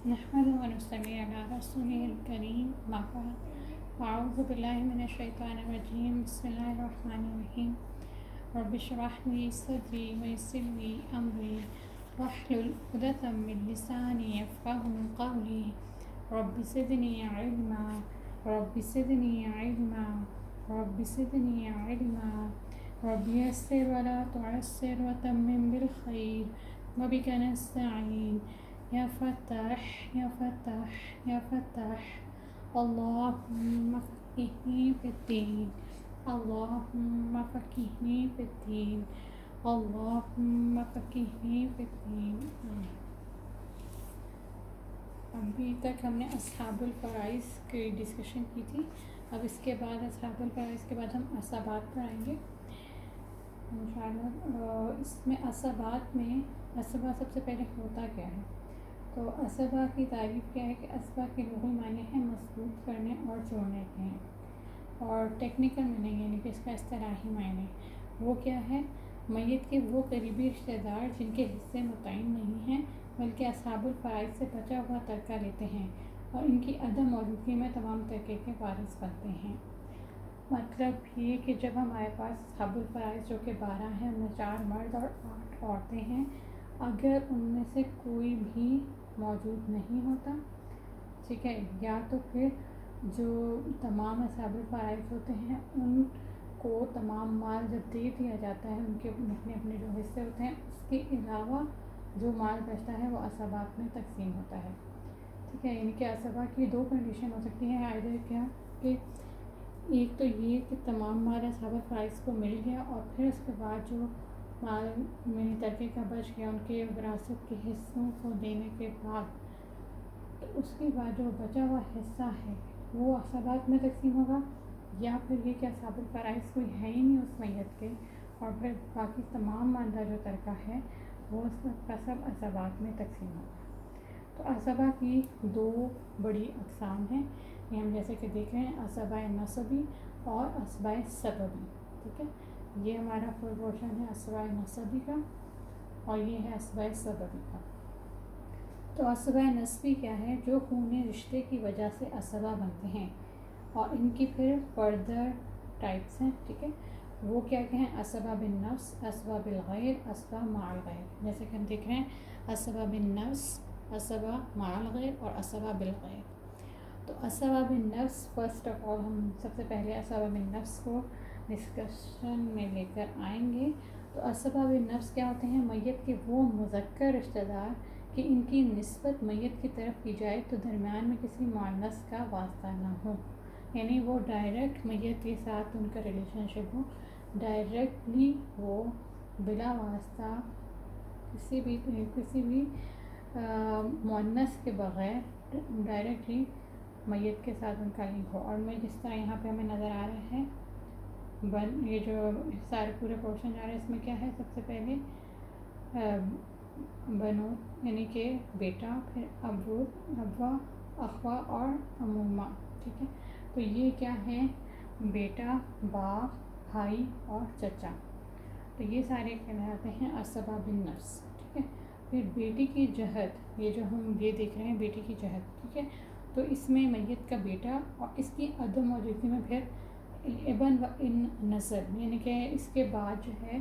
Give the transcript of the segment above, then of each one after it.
نحمده ونصلي على رسوله الكريم ما بعد أعوذ بالله من الشيطان الرجيم بسم الله الرحمن الرحيم رب اشرح لي صدري ويسر لي أمري واحلل عقدة من لساني يفقهوا قولي رب زدني علما رب زدني علما رب زدني علما رب يسر ولا تعسر وتمم بالخير وبك نستعين يا فتاح يا فتاح يا فتاح اللهم فقهني في الدين اللهم فقهني في الدين اللهم فقهني في الدين ابھی تک ہم نے اصحاب الفرائض کی ڈسکشن کی تھی. اب اس کے بعد اصحاب الفرائض کے بعد ہم عصبات پر آئیں گے انشاءاللہ. اس میں عصبات میں عصبہ سب سے پہلے ہوتا کیا ہے؟ تو عصبہ کی تعریف کیا ہے کہ عصبہ کے لغوی معنی ہیں مضبوط کرنے اور جوڑنے کے ہیں, اور ٹیکنیکل معنی یعنی کہ اس کا اصطلاحی معنی وہ کیا ہے؟ میت کے وہ قریبی رشتہ دار جن کے حصے متعین نہیں ہیں بلکہ اصحاب الفرائض سے بچا ہوا ترکہ لیتے ہیں اور ان کی عدم موجودگی میں تمام ترکے کے وارث بنتے ہیں. مطلب یہ کہ جب ہمارے پاس اصحاب الفرائض جو کہ 12 ہیں, ان میں 4 مرد اور 8 عورتیں ہیں, اگر ان میں سے کوئی بھی موجود نہیں ہوتا, ٹھیک ہے, یا تو پھر جو تمام اصحاب الفرائض ہوتے ہیں ان کو تمام مال جب دے دیا جاتا ہے, ان کے اپنے اپنے جو حصے ہوتے ہیں, اس کے علاوہ جو مال بچتا ہے وہ عصبات میں تقسیم ہوتا ہے. ٹھیک ہے, یعنی کہ عصبہ کی 2 کنڈیشن ہو سکتی ہیں. آئدر کیا کہ ایک تو یہ کہ تمام مال اصحاب الفرائض کو مل گیا اور پھر اس کے بعد جو مال میں ترکے کا بچ گیا ان کے وراثت کے حصوں کو دینے کے بعد, تو اس کے بعد جو بچا ہوا حصہ ہے وہ عصبات میں تقسیم ہوگا, یا پھر یہ کہ اصحاب الفرائض کوئی ہے ہی نہیں اس میت کے, اور پھر باقی تمام ماندہ جو ترکہ ہے وہ اس کا سب عصبات میں تقسیم ہوگا. تو عصبہ کی 2 بڑی اقسام ہیں, یہ ہم جیسے کہ دیکھ رہے ہیں, عصبہ نسبی اور عصبہ سببی. ٹھیک ہے, یہ ہمارا فل پورشن ہے عصبہ نسبی کا, اور یہ ہے عصبہ سببی کا. تو عصبہ نسبی کیا ہے؟ جو خونی رشتے کی وجہ سے عصبہ بنتے ہیں, اور ان کی پھر فردر ٹائپس ہیں. ٹھیک ہے, وہ کیا ہیں؟ عصبہ بالنفس, عصبہ بالغیر, عصبہ مع الغیر. جیسے کہ ہم دیکھ رہے ہیں عصبہ بالنفس, عصبہ مع الغیر اور عصبہ بالغیر. تو عصبہ بالنفس فرسٹ آف آل ہم سب سے پہلے عصبہ بالنفس کو ڈسکشن میں لے کر آئیں گے. تو عصبہ بالنفس کیا ہوتے ہیں؟ میت کے وہ مذکر رشتہ دار کہ ان کی نسبت میت کی طرف کی جائے تو درمیان میں کسی مؤنث کا واسطہ نہ ہو, یعنی وہ ڈائریکٹ میت کے ساتھ ان کا ریلیشن شپ ہو, ڈائریکٹلی وہ بلا واسطہ کسی بھی مؤنث کے بغیر ڈائریکٹلی میت کے ساتھ ان کا لنک ہو. اور میں جس طرح یہاں پہ ہمیں نظر آ رہا ہے, یہ جو سارے پورے پورشن جا رہے ہیں اس میں کیا ہے؟ سب سے پہلے بنو یعنی کہ بیٹا, پھر ابو, ابا, اخوا اور امومہ. ٹھیک ہے, تو یہ کیا ہے؟ بیٹا, باپ, بھائی اور چچا. تو یہ سارے کہلاتے ہیں عصبہ بالنفس. ٹھیک ہے, پھر بیٹی کی جہت, یہ جو ہم یہ دیکھ رہے ہیں بیٹی کی جہت. ٹھیک ہے, تو اس میں میت کا بیٹا اور اس کی عدم موجودگی میں پھر ابن و ان نسب, یعنی کہ اس کے بعد جو ہے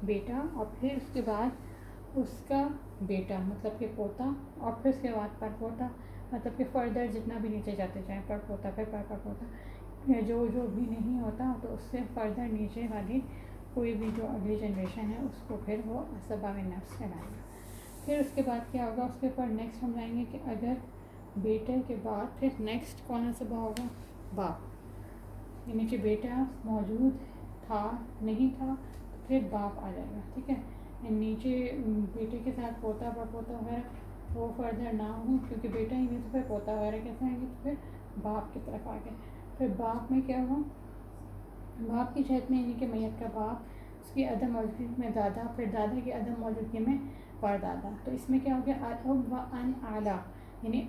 بیٹا اور پھر اس کے بعد اس کا بیٹا مطلب کہ پوتا, اور پھر اس کے بعد پر پوتا, مطلب کہ فردر جتنا بھی نیچے جاتے جائیں, پر پوتا, پھر پر پوتا, جو بھی نہیں ہوتا تو اس سے فردر نیچے والی کوئی بھی جو اگلی جنریشن ہے اس کو پھر وہ عصبہ بالنفس کہلائے گا. پھر اس کے بعد کیا ہوگا؟ اس کے اوپر نیکسٹ ہم جائیں گے کہ اگر بیٹے کے بعد پھر نیکسٹ کون عصبہ ہوگا؟ باپ, یعنی کہ بیٹا موجود تھا نہیں تھا تو پھر باپ آ جائے گا. ٹھیک ہے, نیچے بیٹے کے ساتھ پوتا پر پوتا وغیرہ وہ فردر نہ ہوں کیونکہ بیٹا ہی نہیں, تو پھر پوتا وغیرہ کیسے آئیں گے؟ تو پھر باپ کی طرف آ گئے. پھر باپ میں کیا ہوا؟ باپ کی جہت میں یعنی کہ میت کا باپ, اس کی عدم موجودگی میں دادا, پھر دادا کی عدم موجودگی میں پردادا. تو اس میں کیا ہو گیا؟ اب و ان اعلیٰ, یعنی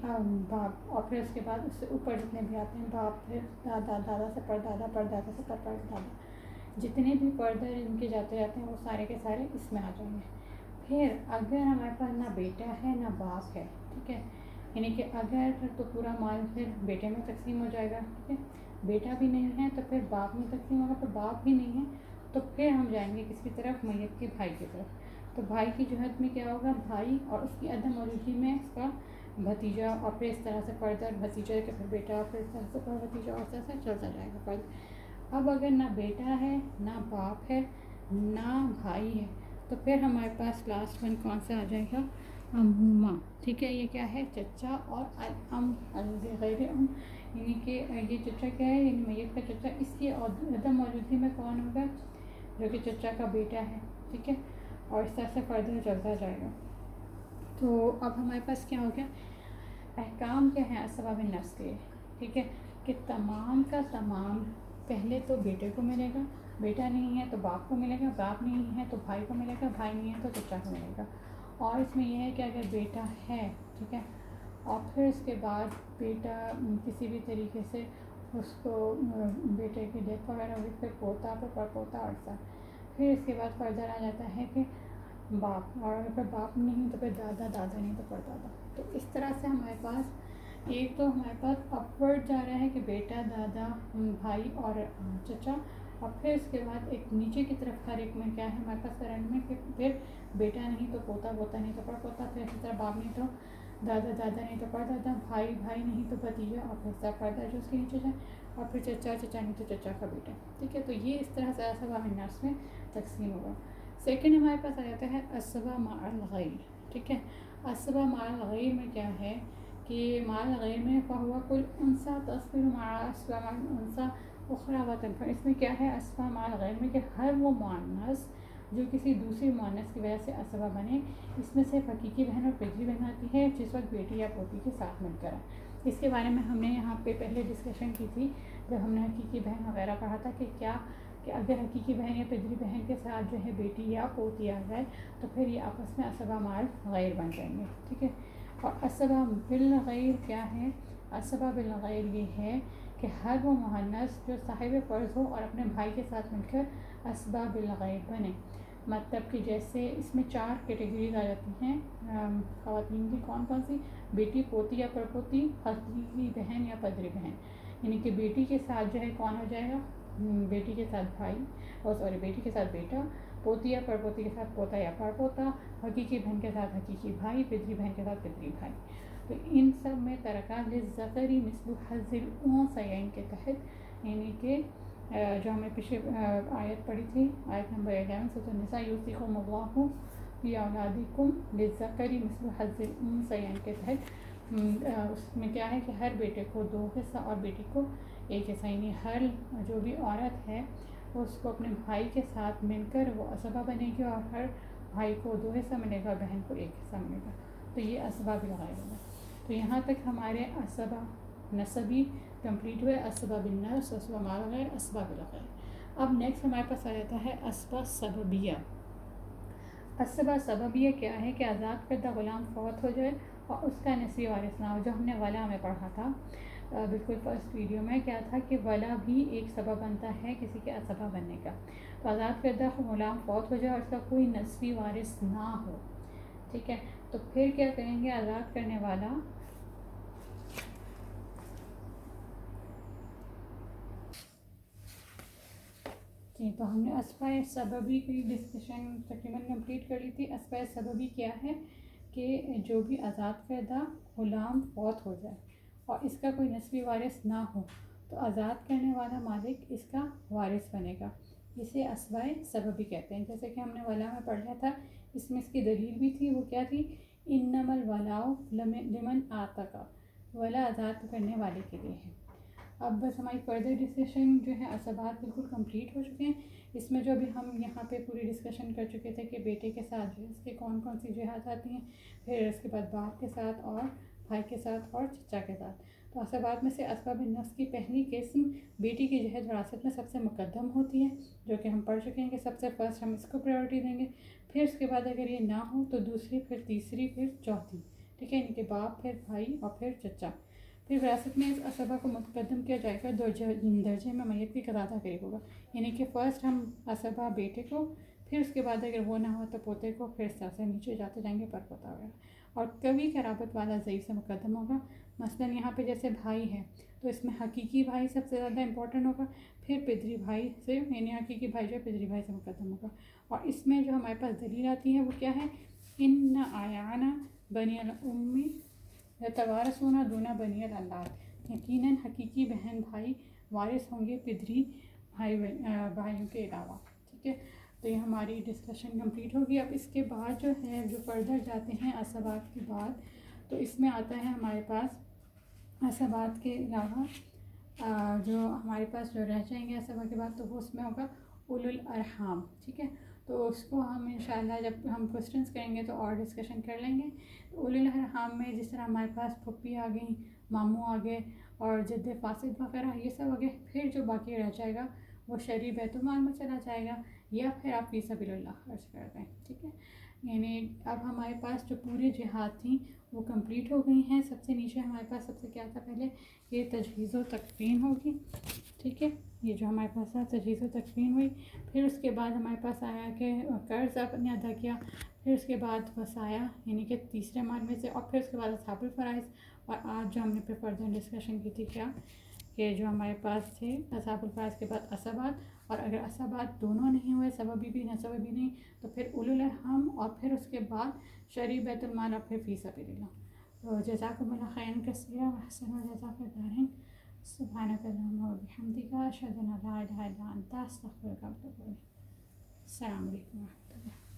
باپ, اور پھر اس کے بعد اس سے اوپر جتنے بھی آتے ہیں باپ, پھر دادا, دادا سے پردادا, پردادا سے پردادا, جتنے بھی فردر ان کے جاتے جاتے ہیں وہ سارے کے سارے اس میں آ جائیں گے. پھر اگر ہمارے پاس نہ بیٹا ہے نہ باپ ہے, ٹھیک ہے, یعنی کہ اگر تو پورا مال پھر بیٹے میں تقسیم ہو جائے گا، ٹھیک ہے. بیٹا بھی نہیں ہے تو پھر باپ میں تقسیم ہوگا، تو باپ بھی نہیں ہے تو پھر ہم جائیں گے کس کی طرف؟ میت کے بھائی کی طرف. تو بھائی کی جہت میں کیا ہوگا؟ بھائی اور اس کی عدم موجودگی میں اس کا بھتیجا، اور پھر اس طرح سے فردر بھتیجا کے پھر بیٹا، اور پھر اس طرح سے بھتیجا، اور اس طرح سے چلتا جائے گا فرد. اب اگر نہ بیٹا ہے، نہ باپ ہے، نہ بھائی ہے، تو پھر ہمارے پاس لاسٹ ون کون سا آ جائے گا؟ اماں. ٹھیک ہے، یہ کیا ہے؟ چچا اور الام غیر ام. یعنی کہ یہ چچا کیا ہے؟ یعنی میت کا چچا، اس کی عدم موجودگی میں کون ہوگا؟ جو کہ چچا کا بیٹا ہے. ٹھیک ہے، اور اس طرح سے فردر چلتا جائے گا. تو اب ہمارے پاس کیا ہو گیا؟ احکام کیا ہے اسباب النفس کے؟ ٹھیک ہے، کہ تمام کا تمام پہلے تو بیٹے کو ملے گا، بیٹا نہیں ہے تو باپ کو ملے گا، باپ نہیں ہے تو بھائی کو ملے گا، بھائی نہیں ہے تو چچا کو ملے گا. اور اس میں یہ ہے کہ اگر بیٹا ہے، ٹھیک ہے، اور پھر اس کے بعد بیٹا کسی بھی طریقے سے اس کو بیٹے کی ڈیتھ وغیرہ ہوئی، پھر پوتا، پھر پر پوتا، اور پھر اس کے بعد فردر آ جاتا ہے کہ باپ، اور اگر پھر باپ نہیں تو پھر دادا، دادا نہیں تو پر دادا. تو اس طرح سے ہمارے پاس ایک تو ہمارے پاس اپورڈ جا رہا ہے کہ بیٹا، دادا، بھائی اور چچا، اور پھر اس کے بعد ایک نیچے کی طرف ہر ایک میں کیا ہے ہمارے پاس کرنٹ میں، کہ پھر بیٹا نہیں تو پوتا، پوتا نہیں تو پر پوتا، پھر اسی طرح باپ نہیں تو دادا، دادا نہیں تو پر دادا، بھائی، بھائی نہیں تو بھتیجا، اور پھر سب پردہ جو اس کے نیچے جائے، اور پھر چچا، چچا نہیں تو چچا کا بیٹا. ٹھیک ہے، تو یہ اس طرح سے اسباب النفس میں تقسیم ہوگا. سیکنڈ ہمارے پاس آ جاتا ہے اسبا مع الغیر. ٹھیک ہے، اسبا مع الغیر میں کیا ہے کہ مع الغیر میں فہو کل انثی تصبر مع اسبا مع انثی اخری و تنفع. اس میں کیا ہے اسبا مع الغیر میں کہ ہر وہ مؤنث جو کسی دوسری مؤنث کی وجہ سے اسبا بنے. اس میں صرف حقیقی بہن اور پجری بہن آتی ہے جس وقت بیٹی یا پوتی کے ساتھ مل کر. اس کے بارے میں ہم نے یہاں پہ پہلے ڈسکشن کی تھی جب ہم نے حقیقی بہن وغیرہ پڑھا تھا کہ کیا کہ اگر حقیقی بہن یا پجری بہن کے ساتھ جو ہے بیٹی یا پوتی آ جائے تو پھر یہ آپس میں اسبا مع الغیر بن جائیں گے. ٹھیک ہے، اور اسبا بالغیر کیا ہے؟ اسبا بالغیر یہ ہے کہ ہر وہ مؤنث جو صاحب فرض ہو اور اپنے بھائی کے ساتھ مل کر اسبا بالغیر بنے. مطلب کہ جیسے اس میں 4 کیٹیگریز آ جاتی ہیں خواتین کی. کون کون سی؟ بیٹی، پوتی یا پرپوتی، حقیقی بہن یا پدری بہن. یعنی کہ بیٹی کے ساتھ جو ہے کون ہو جائے گا؟ بیٹی کے ساتھ بھائی، اور سوری بیٹی کے ساتھ بیٹا، پوتی یا پرپوتی کے ساتھ پوتا یا پرپوتا، حقیقی بہن کے ساتھ حقیقی بھائی، پدری بہن کے ساتھ پدری بھائی. تو ان سب میں ترکہ للذکر مثل حظ الانثیین کے تحت، یعنی کہ جو ہمیں پچھلے آیت پڑھی تھی، آیت نمبر 11 سورۃ النساء، یوصیکم اللہ فی اولادکم للذکر مثل حظ الانثیین کے تحت اس میں کیا ہے کہ ہر بیٹے کو 2 حصہ اور بیٹی کو 1 حصہ. یعنی ہر جو بھی عورت ہے اس کو اپنے بھائی کے ساتھ مل کر وہ اسبا بنے گی، اور ہر بھائی کو 2 حصہ ملے گا، بہن کو 1 حصہ ملے گا. تو یہ اسبا بالغیر ہوگا. تو یہاں تک ہمارے اسبا نسبی کمپلیٹ ہوئے. اسبا بالنفس، اسبا مع الغیر، اسبا بالغیر. اب نیکسٹ ہمارے پاس آ جاتا ہے اسبا سببیہ. اسبا سببیہ کیا ہے کہ آزاد کردہ غلام فوت ہو جائے اور اس کا نسبی وارث نہ ہو. جو ہم نے ولا میں پڑھا تھا بالکل فرسٹ ویڈیو میں، کیا تھا کہ ولا بھی ایک سبب بنتا ہے کسی کے اسبا بننے کا. تو آزاد کردہ غلام فوت ہو جائے اور اس کا کوئی نسبی وارث نہ ہو. ٹھیک ہے، تو پھر کیا کریں گے؟ آزاد کرنے والا جی، تو ہم نے اسبا سببی کی ڈسکشن تقریباً کمپلیٹ کر لی تھی. اسبا سببی کیا ہے کہ جو بھی آزاد کردہ غلام فوت ہو جائے اور اس کا کوئی نسبی وارث نہ ہو تو آزاد کرنے والا مالک اس کا وارث بنے گا. اسے اسبا سببی کہتے ہیں. جیسے کہ ہم نے ولا میں پڑھ لیا تھا، اس میں اس کی دلیل بھی تھی. وہ کیا تھی؟ انما الولاء لمن اعتق. ولا آزاد کرنے والے کے لیے ہے. اب بس ہماری فردر ڈسکشن جو ہے اسبات بالکل کمپلیٹ ہو چکے ہیں. اس میں جو بھی ہم یہاں پہ پوری ڈسکشن کر چکے تھے کہ بیٹے کے ساتھ جو ہے اس کے کون کون سی جہات آتی ہیں، پھر اس کے بعد باپ کے ساتھ اور بھائی کے ساتھ اور چچا کے ساتھ. تو اسبات میں سے اسباب النفس کی پہلی قسم بیٹی کی جہت وراثت میں سب سے مقدم ہوتی ہے، جو کہ ہم پڑھ چکے ہیں کہ سب سے فرسٹ ہم اس کو پریورٹی دیں گے. پھر اس کے بعد اگر یہ نہ ہو تو دوسری، پھر تیسری، پھر چوتھی. ٹھیک ہے، یعنی کہ باپ، پھر بھائی اور پھر چچا. پھر وراثت میں اس اسبا کو مقدم کیا جائے گا درجے میں میت کے زیادہ قریب ہوگا. یعنی کہ فرسٹ ہم اسبا بیٹے کو، پھر اس کے بعد اگر وہ نہ ہو تو پوتے کو، پھر اس طرح سے نیچے جاتے جائیں گے پر پوتا وغیرہ. اور کبھی قرابت والا ضعیف سے مقدم ہوگا. مثلاً یہاں پہ جیسے بھائی ہے تو اس میں حقیقی بھائی سب سے زیادہ امپورٹنٹ ہوگا, پھر پدری بھائی سے, یعنی حقیقی بھائی جو ہے پدری بھائی سے مقدم ہوگا. اور اس میں جو ہمارے پاس دلیل آتی ہے وہ کیا ہے, ان آیانا بنی الامی یتوارثون دون بنی الالات, یقیناً حقیقی بہن بھائی وارث ہوں گے پدری بھائیوں کے علاوہ. ٹھیک ہے, تو یہ ہماری ڈسکشن کمپلیٹ ہوگی. اب اس کے بعد جو ہے جو فردر جاتے ہیں عصبات کے بعد, تو اس میں آتا ہے ہمارے پاس عصبات کے علاوہ جو ہمارے پاس جو رہ جائیں گے عصبہ کے بعد, تو وہ اس میں ہوگا اولو الارحام. ٹھیک ہے, تو اس کو ہم انشاءاللہ جب ہم کوسچنس کریں گے تو اور ڈسکشن کر لیں گے. اولو الارحام میں جس طرح ہمارے پاس پھپھی آ گئیں, ماموں آ گئے اور جد فاسد وغیرہ یہ سب آ گئے, پھر جو باقی رہ جائے گا وہ شرعی بیت المال میں چلا جائے گا یا پھر آپ فی سبیل اللہ خرچ کر دیں. ٹھیک ہے, یعنی اب ہمارے پاس جو پورے جہاد تھیں وہ کمپلیٹ ہو گئی ہیں. سب سے نیچے ہمارے پاس سب سے کیا تھا پہلے, یہ تجہیز و تکفین ہوگی. ٹھیک ہے, یہ جو ہمارے پاس تھا تجہیز و تکفین ہوئی. پھر اس کے بعد ہمارے پاس آیا کہ قرض آپ نے ادا کیا, پھر اس کے بعد وصایا یعنی کہ تیسرے مال میں سے, اور پھر اس کے بعد اصحاب الفرائض. اور آج جو ہم نے پھر فردر ڈسکشن کی تھی کیا کہ جو ہمارے پاس تھے اصحاب الفرائض کے بعد عصبات, اور اگر عصبات دونوں نہیں ہوئے, سببی بھی نہ سببی نہیں, تو پھر اولو الارحام, اور پھر اس کے بعد شرعی بیت المال, اور پھر فی سبیل اللہ. تو جزاکم اللہ خیرا کثیرا واحسن الجزاء دارین. سبحانک اللہم و بحمدک اشہد ان لا الہ الا انت استغفرک و اتوب الیک. السلام علیکم و رحمۃ اللہ.